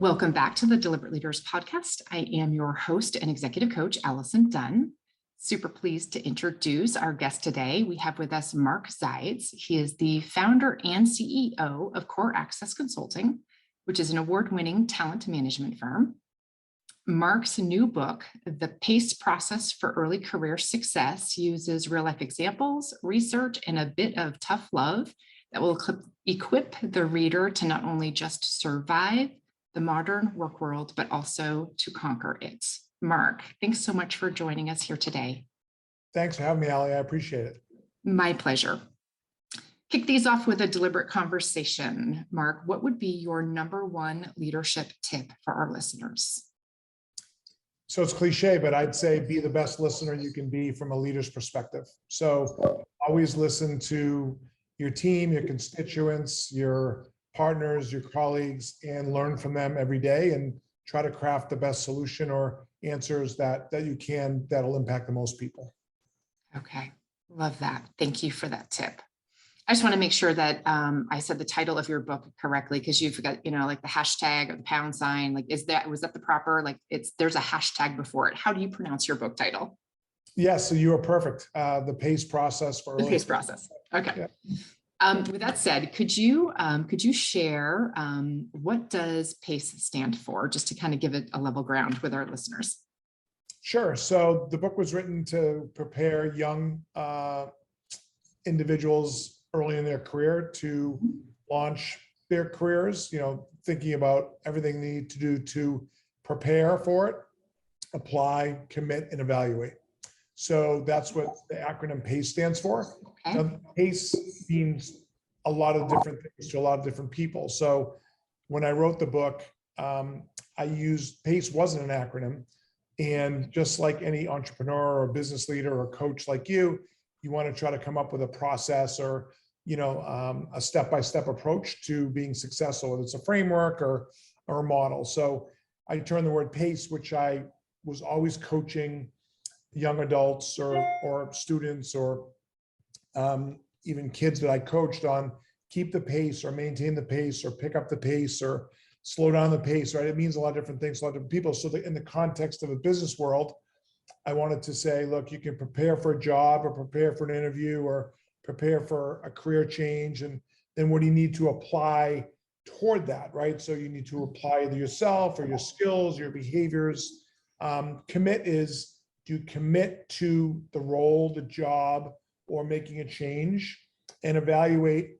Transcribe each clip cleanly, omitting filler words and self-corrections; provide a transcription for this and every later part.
Welcome back to the Deliberate Leaders podcast. I am your host and executive coach, Allison Dunn. Super pleased to introduce our guest today. We have with us Mark Zides. He is the founder and CEO of Core Access Consulting, which is an award-winning talent management firm. Mark's new book, The PACE Process for Early Career Success, uses real-life examples, research, and a bit of tough love that will equip the reader to not only just survive the modern work world, but also to conquer it. Mark, thanks so much for joining us here today. Thanks for having me, Allie. I appreciate it. My pleasure. Kick these off with a deliberate conversation. Mark, what would be your number one leadership tip for our listeners? So it's cliche, but I'd say be the best listener you can be from a leader's perspective. So always listen to your team, your constituents, your partners, your colleagues, and learn from them every day and try to craft the best solution or answers that you can that'll impact the most people. Okay, love that. Thank you for that tip. I just want to make sure that I said the title of your book correctly, because you've got, like the hashtag or the pound sign, like was that the proper, like there's a hashtag before it. How do you pronounce your book title? Yes, so you are perfect. The PACE process for the PACE process. Okay. Yeah. With that said, could you share what does PACE stand for, just to kind of give it a level ground with our listeners? Sure. So the book was written to prepare young individuals early in their career to launch their careers, thinking about everything they need to do to prepare for it, apply, commit, and evaluate. So that's what the acronym PACE stands for. Okay. Now, PACE means a lot of different things to a lot of different people. So when I wrote the book, I used PACE wasn't an acronym. And just like any entrepreneur or business leader or coach like you want to try to come up with a process or, a step-by-step approach to being successful, whether it's a framework or a model. So I turned the word PACE, which I was always coaching young adults or students or even kids that I coached on, keep the pace or maintain the pace or pick up the pace or slow down the pace, right? It means a lot of different things, a lot of different people. So in the context of a business world, I wanted to say, look, you can prepare for a job or prepare for an interview or prepare for a career change. And then what do you need to apply toward that, right? So you need to apply either yourself or your skills, your behaviors. Commit is, do you commit to the role, the job, or making a change? And evaluate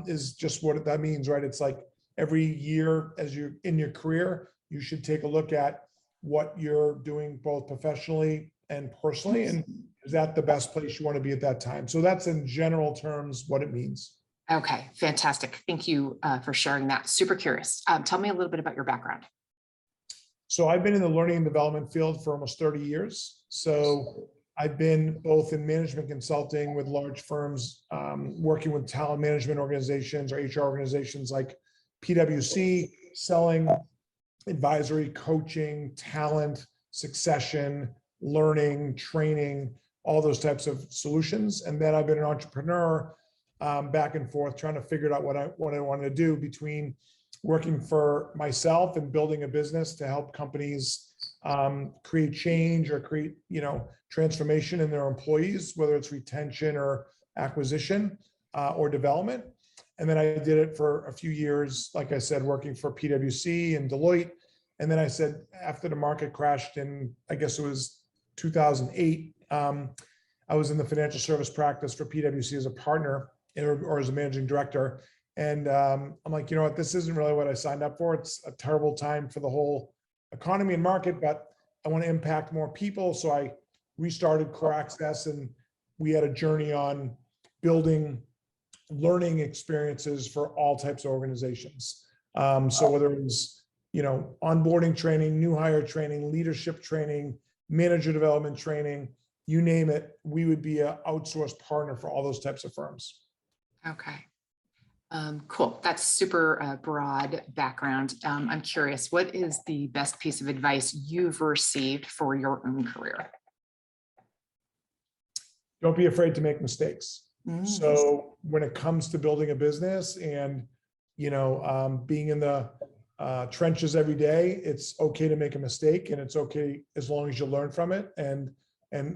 is just what that means, right? It's like every year as you're in your career, you should take a look at what you're doing both professionally and personally, and is that the best place you want to be at that time? So that's in general terms what it means. Okay, fantastic. Thank you for sharing that. Super curious. Tell me a little bit about your background. So I've been in the learning and development field for almost 30 years. So I've been both in management consulting with large firms, working with talent management organizations or HR organizations like PwC, selling advisory, coaching, talent, succession, learning, training, all those types of solutions. And then I've been an entrepreneur back and forth, trying to figure out what I wanted to do between working for myself and building a business to help companies create change or create, transformation in their employees, whether it's retention or acquisition or development. And then I did it for a few years, like I said, working for PwC and Deloitte. And then I said, after the market crashed in, I guess it was 2008, I was in the financial service practice for PwC as a partner or as a managing director. And I'm like, you know what, this isn't really what I signed up for. It's a terrible time for the whole economy and market, but I want to impact more people. So I restarted Core Access, and we had a journey on building learning experiences for all types of organizations. So whether it was, onboarding training, new hire training, leadership training, manager development training, you name it, we would be an outsourced partner for all those types of firms. Okay. Cool. That's super broad background. I'm curious, what is the best piece of advice you've received for your own career? Don't be afraid to make mistakes. So when it comes to building a business and, being in the trenches every day. It's okay to make a mistake, and it's okay as long as you learn from it and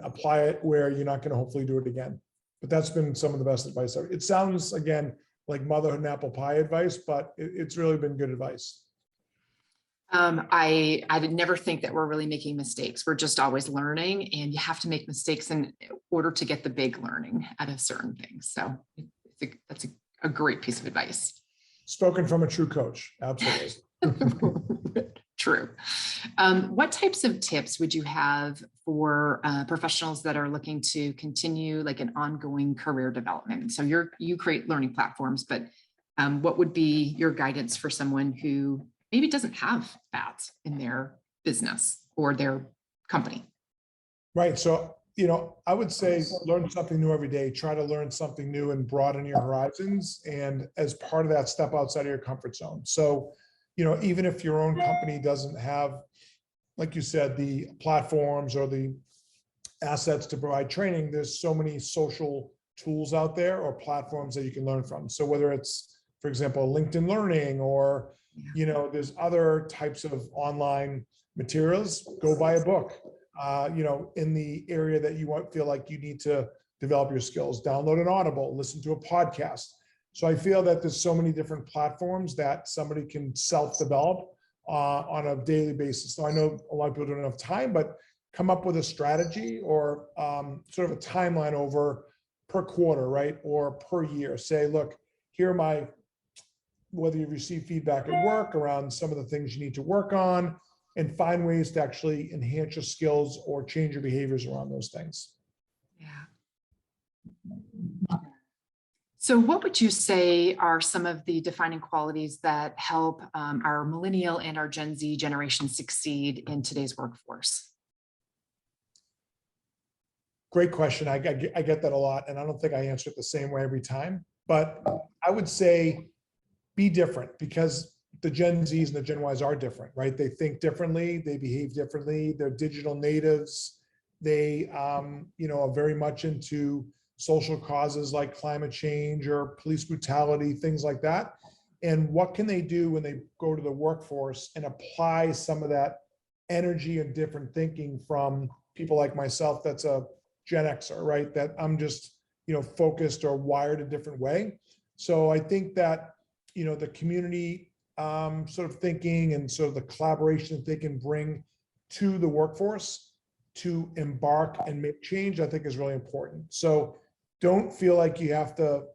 apply it where you're not going to hopefully do it again. But that's been some of the best advice. It sounds, again, like motherhood and apple pie advice, but it's really been good advice. I did never think that we're really making mistakes. We're just always learning, and you have to make mistakes in order to get the big learning out of certain things. So that's a great piece of advice. Spoken from a true coach. Absolutely. True. What types of tips would you have for professionals that are looking to continue like an ongoing career development? So you create learning platforms, but what would be your guidance for someone who maybe doesn't have that in their business or their company? Right. So, I would say learn something new every day. Try to learn something new and broaden your horizons. And as part of that, step outside of your comfort zone. So, even if your own company doesn't have, like you said, the platforms or the assets to provide training, there's so many social tools out there or platforms that you can learn from. So whether it's, for example, LinkedIn Learning or, there's other types of online materials, go buy a book, in the area that you feel like you need to develop your skills, download an Audible, listen to a podcast. So I feel that there's so many different platforms that somebody can self-develop on a daily basis. So I know a lot of people don't have time, but come up with a strategy or sort of a timeline over per quarter, right? Or per year. Say, look, here are whether you receive feedback at work around some of the things you need to work on, and find ways to actually enhance your skills or change your behaviors around those things. Yeah. So what would you say are some of the defining qualities that help our millennial and our Gen Z generation succeed in today's workforce? Great question. I get that a lot, and I don't think I answer it the same way every time, but I would say be different, because the Gen Zs and the Gen Ys are different, right? They think differently, they behave differently, they're digital natives. They, are very much into social causes like climate change or police brutality, things like that. And what can they do when they go to the workforce and apply some of that energy and different thinking from people like myself, that's a Gen Xer, right? That I'm just, focused or wired a different way. So I think that, the community sort of thinking and sort of the collaboration that they can bring to the workforce to embark and make change, I think is really important. So don't feel like you have to,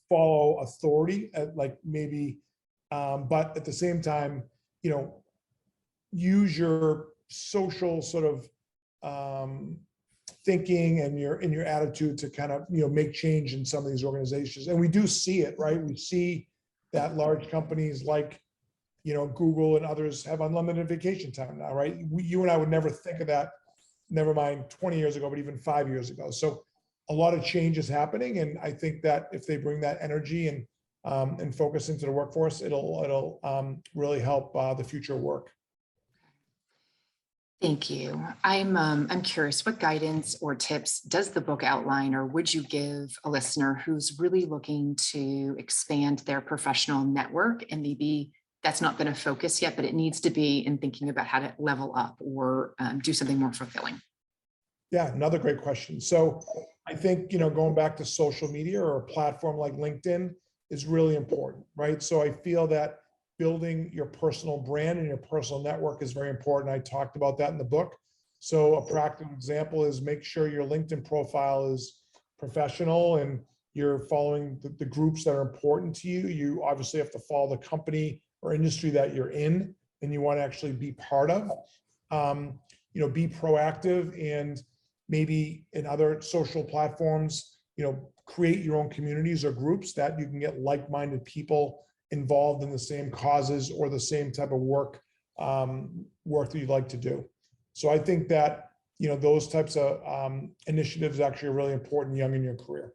follow authority at like maybe, but at the same time, use your social sort of thinking and your attitude to kind of, make change in some of these organizations. And we do see it, right? We see that large companies like, Google and others have unlimited vacation time now, right? You and I would never think of that, never mind 20 years ago, but even 5 years ago. So a lot of change is happening. And I think that if they bring that energy and focus into the workforce, it'll really help the future work. Thank you. I'm curious, what guidance or tips does the book outline, or would you give a listener who's really looking to expand their professional network, and maybe that's not been a focus yet, but it needs to be in thinking about how to level up or do something more fulfilling? Yeah, another great question. So I think, going back to social media or a platform like LinkedIn is really important, right? So I feel that building your personal brand and your personal network is very important. I talked about that in the book. So a practical example is make sure your LinkedIn profile is professional and you're following the groups that are important to you. You obviously have to follow the company or industry that you're in and you want to actually be part of. Be proactive, and maybe in other social platforms, create your own communities or groups that you can get like-minded people involved in the same causes or the same type of work that you'd like to do. So I think that, those types of initiatives actually are really important young in your career.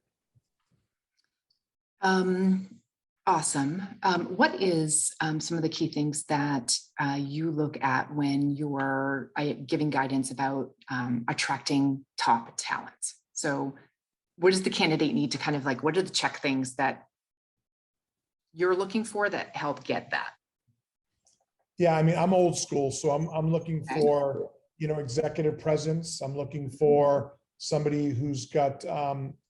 Awesome. What is some of the key things that you look at when you're giving guidance about attracting top talent? So what does the candidate need to kind of like, what are the check things that you're looking for that help get that? Yeah, I mean, I'm old school, so I'm looking Okay. for, executive presence. I'm looking for somebody who's got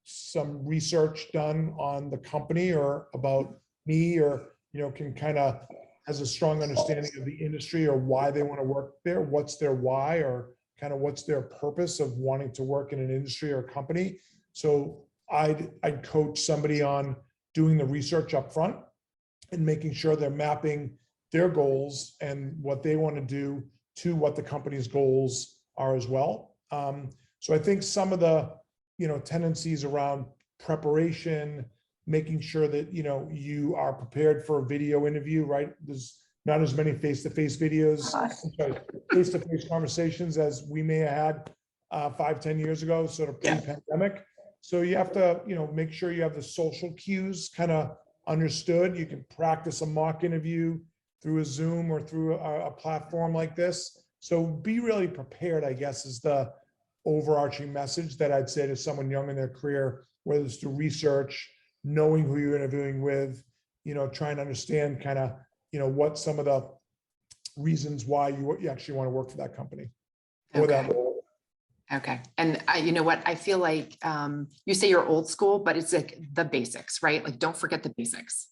some research done on the company or about me, or, can kind of has a strong understanding of the industry or why they want to work there, what's their why, or kind of what's their purpose of wanting to work in an industry or company. So I'd coach somebody on doing the research up front and making sure they're mapping their goals and what they want to do to what the company's goals are as well. So I think some of the, tendencies around preparation, making sure that, you are prepared for a video interview, right? There's not as many face-to-face videos, face-to-face conversations as we may have had 5-10 years ago, sort of pre-pandemic. So you have to, make sure you have the social cues kind of understood. You can practice a mock interview through a Zoom or through a platform like this. So be really prepared, I guess, is the overarching message that I'd say to someone young in their career, whether it's to research, knowing who you're interviewing with, trying to understand kind of, what some of the reasons why you actually want to work for that company or that role. Okay. And you know what, I feel like you say you're old school, but it's like the basics, right? Like, don't forget the basics.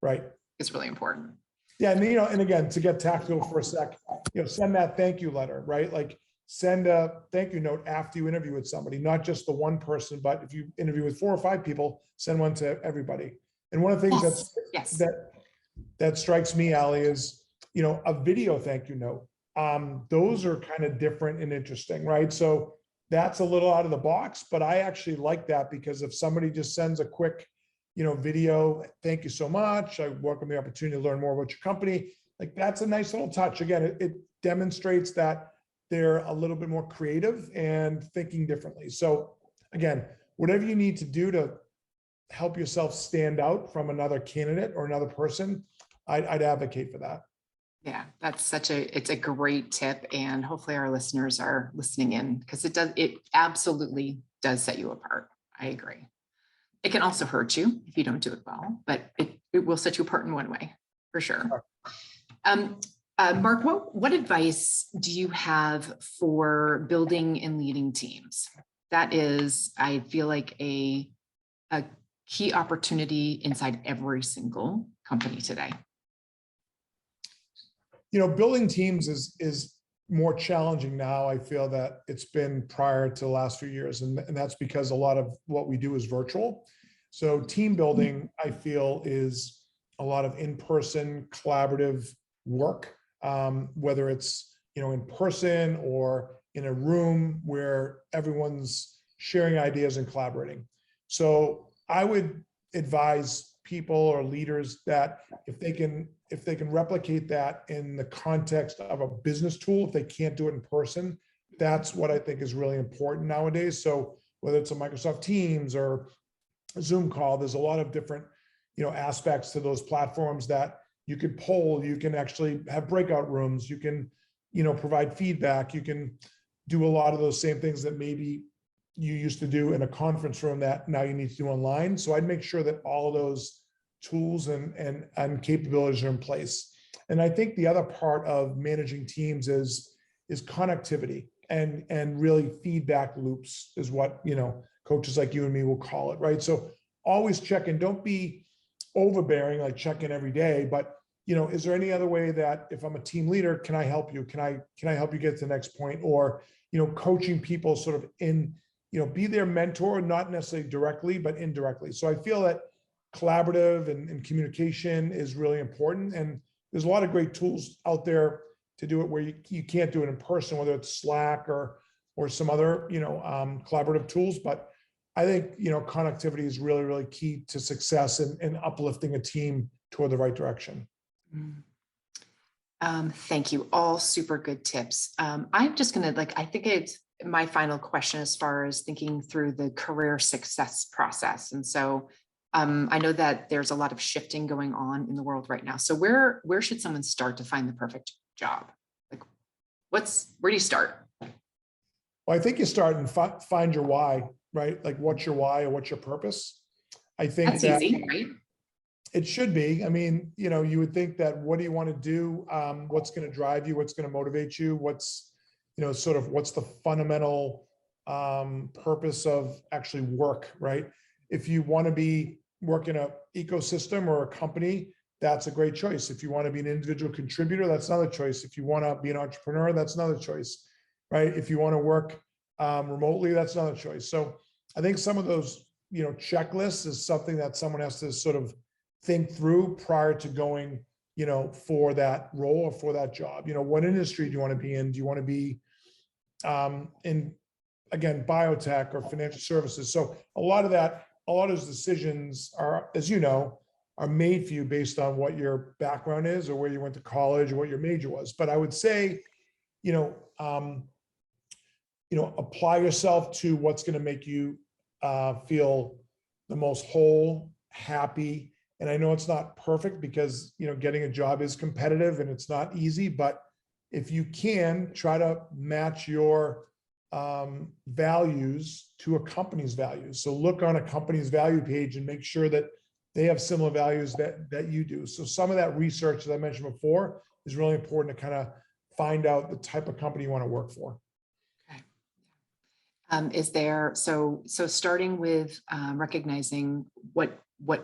Right. It's really important. Yeah. And, and again, to get tactical for a sec, send that thank you letter, right? Like, send a thank you note after you interview with somebody, not just the one person, but if you interview with 4 or 5 people, send one to everybody. And one of the things that strikes me, Allie, is, a video thank you note. Those are kind of different and interesting, right? So that's a little out of the box, but I actually like that, because if somebody just sends a quick, video, thank you so much, I welcome the opportunity to learn more about your company. Like, that's a nice little touch. Again, it demonstrates that they're a little bit more creative and thinking differently. So again, whatever you need to do to help yourself stand out from another candidate or another person, I'd advocate for that. Yeah, it's a great tip. And hopefully our listeners are listening in, because it absolutely does set you apart. I agree. It can also hurt you if you don't do it well, but it will set you apart in one way, for sure. Mark, what advice do you have for building and leading teams? That is, I feel like a key opportunity inside every single company today. Building teams is more challenging now. I feel that it's been prior to the last few years, and that's because a lot of what we do is virtual. So team building, I feel, is a lot of in-person collaborative work, whether it's, in person or in a room where everyone's sharing ideas and collaborating. So I would advise people or leaders that if they can replicate that in the context of a business tool, if they can't do it in person, that's what I think is really important nowadays. So whether it's a Microsoft Teams or a Zoom call, there's a lot of different, aspects to those platforms that you could poll, you can actually have breakout rooms, you can, provide feedback, you can do a lot of those same things that maybe you used to do in a conference room that now you need to do online. So I'd make sure that all of those tools and capabilities are in place. And I think the other part of managing teams is connectivity and really feedback loops is what, coaches like you and me will call it, right? So always check in, don't be overbearing, like check in every day, but is there any other way that if I'm a team leader, can I help you? Can I help you get to the next point? Or, coaching people sort of in, be their mentor, not necessarily directly, but indirectly. So I feel that collaborative and communication is really important. And there's a lot of great tools out there to do it where you can't do it in person, whether it's Slack or some other, collaborative tools. But I think, connectivity is really, really key to success and uplifting a team toward the right direction. Thank you. All super good tips. I'm just going to I think it's my final question as far as thinking through the career success process. And so I know that there's a lot of shifting going on in the world right now. So where should someone start to find the perfect job? Like, where do you start? Well, I think you start and find your why, right? Like, what's your why or what's your purpose? I think that's easy, right? It should be. I mean, you would think that what do you want to do? What's going to drive you? What's going to motivate you? What's, sort of what's the fundamental purpose of actually work, right? If you want to be work in an ecosystem or a company, that's a great choice. If you want to be an individual contributor, that's another choice. If you want to be an entrepreneur, that's another choice, right? If you want to work remotely, that's another choice. So I think some of those, checklists is something that someone has to sort of think through prior to going, for that role or for that job. What industry do you want to be in? Do you want to be in, again, biotech or financial services? So a lot of those decisions are, as you know, are made for you based on what your background is or where you went to college or what your major was. But I would say, apply yourself to what's going to make you feel the most whole, happy. And I know it's not perfect because, getting a job is competitive and it's not easy, but if you can try to match your values to a company's values. So look on a company's value page and make sure that they have similar values that you do. So some of that research that I mentioned before is really important to kind of find out the type of company you want to work for. Is there, so starting with recognizing what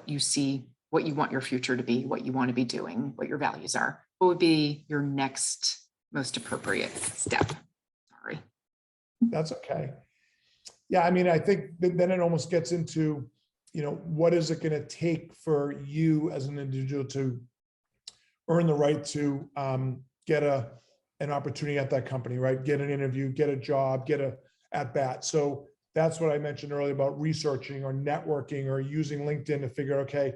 you see, what you want your future to be, what you want to be doing, what your values are, what would be your next most appropriate step? Sorry. That's okay. Yeah, I mean, I think then it almost gets into, what is it going to take for you as an individual to earn the right to get an opportunity at that company, right? Get an interview, get a job, get a at bat. So that's what I mentioned earlier about researching or networking or using LinkedIn to figure, okay,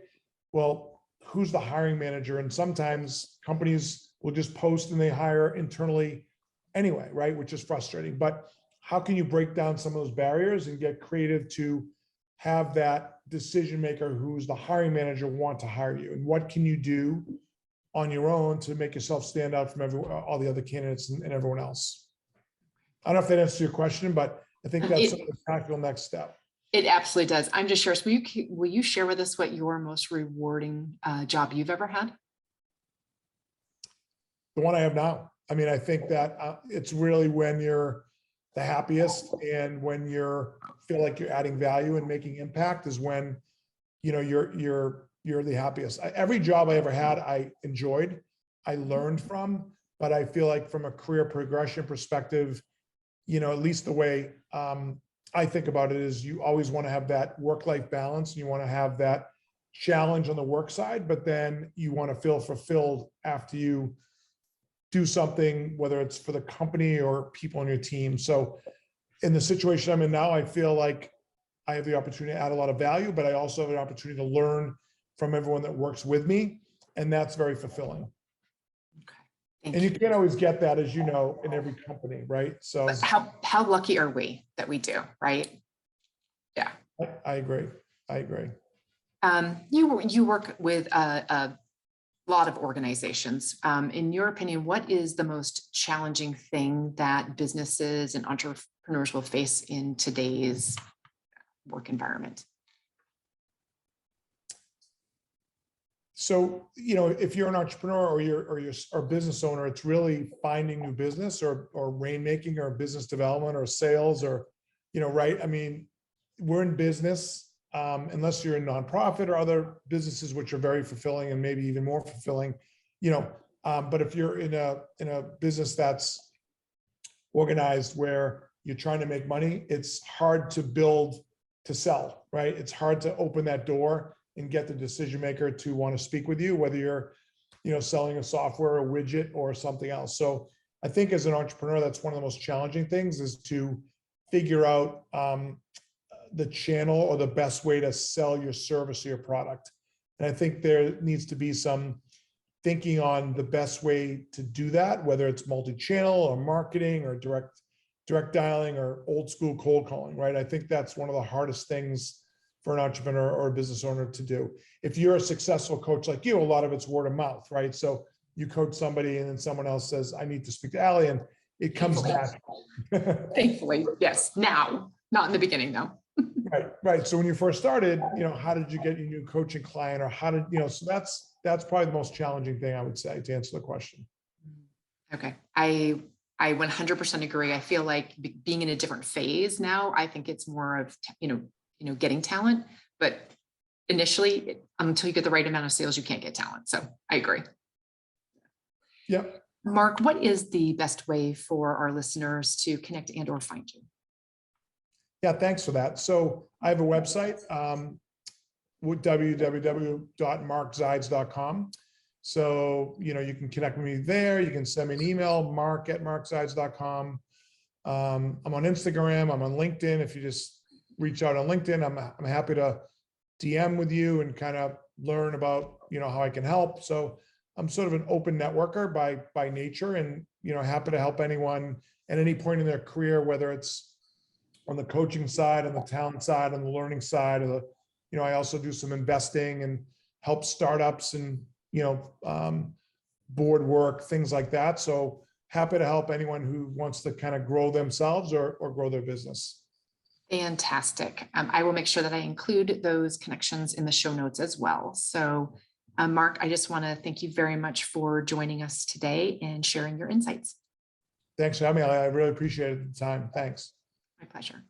well, who's the hiring manager? And sometimes companies will just post and they hire internally anyway, right? Which is frustrating. But how can you break down some of those barriers and get creative to have that decision maker who's the hiring manager want to hire you? And what can you do on your own to make yourself stand out from all the other candidates and everyone else? I don't know if that answers your question, but I think that's the practical next step. It absolutely does. I'm just curious, will you share with us what your most rewarding job you've ever had? The one I have now. I mean, I think that it's really when you're the happiest and when feel like you're adding value and making impact is when, you're the happiest. Every job I ever had, I enjoyed, I learned from, but I feel like from a career progression perspective, at least the way I think about it is you always want to have that work-life balance. And you want to have that challenge on the work side, but then you want to feel fulfilled after you do something, whether it's for the company or people on your team. So in the situation I'm in now, I feel like I have the opportunity to add a lot of value, but I also have an opportunity to learn from everyone that works with me. And that's very fulfilling. And you can't always get that, as you know, in every company, right? So how lucky are we that we do, right? Yeah. I agree. You work with a lot of organizations. In your opinion, what is the most challenging thing that businesses and entrepreneurs will face in today's work environment? So, if you're an entrepreneur or you're a business owner, it's really finding new business or rainmaking or business development or sales or, right? I mean, we're in business, unless you're in nonprofit or other businesses, which are very fulfilling and maybe even more fulfilling, but if you're in a business that's organized where you're trying to make money, it's hard to build to sell, right? It's hard to open that door and get the decision maker to want to speak with you, whether you're, selling a software, a widget, or something else. So I think as an entrepreneur, that's one of the most challenging things is to figure out the channel or the best way to sell your service or your product. And I think there needs to be some thinking on the best way to do that, whether it's multi-channel or marketing or direct dialing or old school cold calling, right? I think that's one of the hardest things for an entrepreneur or a business owner to do. If you're a successful coach like you, a lot of it's word of mouth, right? So you coach somebody and then someone else says, I need to speak to Allie, and it comes natural. Thankfully, yes. Now, not in the beginning though. Right. So when you first started, how did you get your new coaching client, or how did, so that's probably the most challenging thing, I would say, to answer the question. Okay. I 100% agree. I feel like being in a different phase now, I think it's more of, getting talent, but initially, until you get the right amount of sales, you can't get talent. So I agree. Yeah. Mark, what is the best way for our listeners to connect and or find you? Yeah, thanks for that. So I have a website, www.markzides.com. So, you can connect with me there. You can send me an email, mark@markzides.com. I'm on Instagram. I'm on LinkedIn. If you just reach out on LinkedIn, I'm happy to DM with you and kind of learn about, how I can help. So I'm sort of an open networker by nature, and, happy to help anyone at any point in their career, whether it's on the coaching side, on the talent side, on the learning side, or I also do some investing and help startups and, board work, things like that. So happy to help anyone who wants to kind of grow themselves or grow their business. Fantastic. I will make sure that I include those connections in the show notes as well. So, Mark, I just want to thank you very much for joining us today and sharing your insights. Thanks for having me. I really appreciated the time. Thanks. My pleasure.